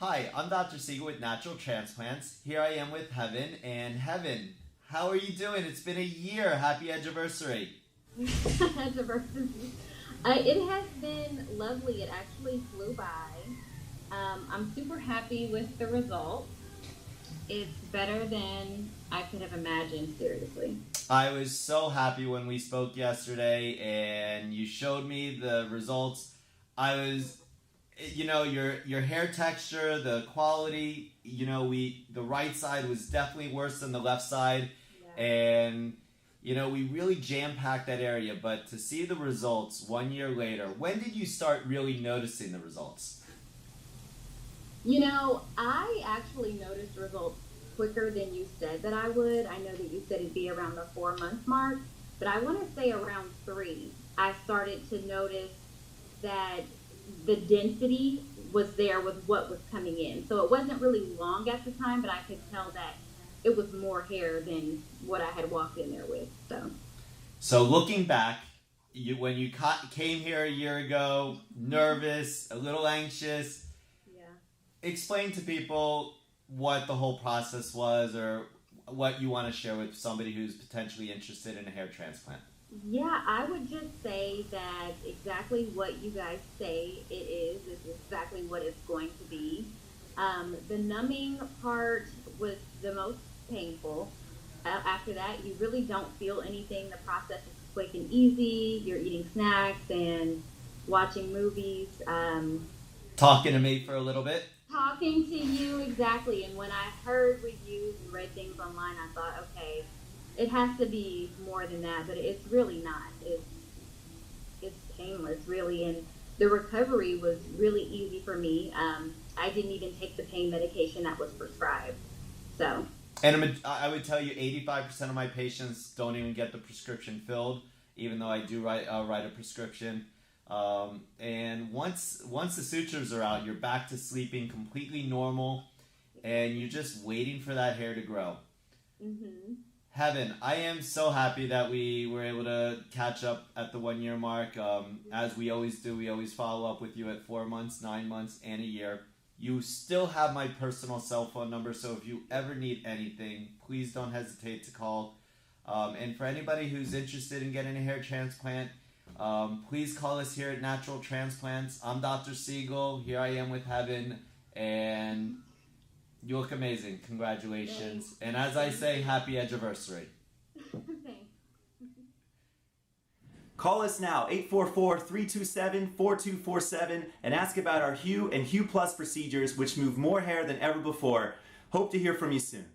Hi, I'm Dr. Siegel with Natural Transplants. Here I am with Heaven. And Heaven, how are you doing? It's been a year. Happy anniversary. Anniversary. It has been lovely. It actually flew by. I'm super happy with the results. It's better than I could have imagined, seriously. I was so happy when we spoke yesterday and you showed me the results. I was, your hair texture, the quality, the right side was definitely worse than the left side. Yeah. And, we really jam-packed that area. But to see the results 1 year later, when did you start really noticing the results? I actually noticed results quicker than you said that I would. I know that you said it'd be around the 4 month mark, but I want to say around 3. I started to notice that the density was there with what was coming in. So it wasn't really long at the time, but I could tell that it was more hair than what I had walked in there with. So looking back, when you came here a year ago, nervous, a little anxious, Yeah. explain to people what the whole process was or what you want to share with somebody who's potentially interested in a hair transplant. Yeah, I would just say that exactly what you guys say it is exactly what it's going to be. The numbing part was the most painful. After that, you really don't feel anything. The process is quick and easy. You're eating snacks and watching movies. Talking to me for a little bit. Talking to you, exactly. And when I heard reviews and read things online, I thought, okay, it has to be more than that, but it's really not. It's painless, really, and the recovery was really easy for me. I didn't even take the pain medication that was prescribed. So. And I would tell you 85% of my patients don't even get the prescription filled, even though I do write a prescription. And once the sutures are out, you're back to sleeping completely normal, and you're just waiting for that hair to grow. Mm-hmm. Heaven, I am so happy that we were able to catch up at the 1 year mark. As we always do, we always follow up with you at 4 months, 9 months, and a year. You still have my personal cell phone number, so if you ever need anything, please don't hesitate to call. And for anybody who's interested in getting a hair transplant, please call us here at Natural Transplants. I'm Dr. Siegel. Here I am with Heaven, and you look amazing. Congratulations. Thanks. And as I say, happy anniversary. Thanks. Call us now, 844-327-4247, and ask about our Hue and Hue Plus procedures, which move more hair than ever before. Hope to hear from you soon.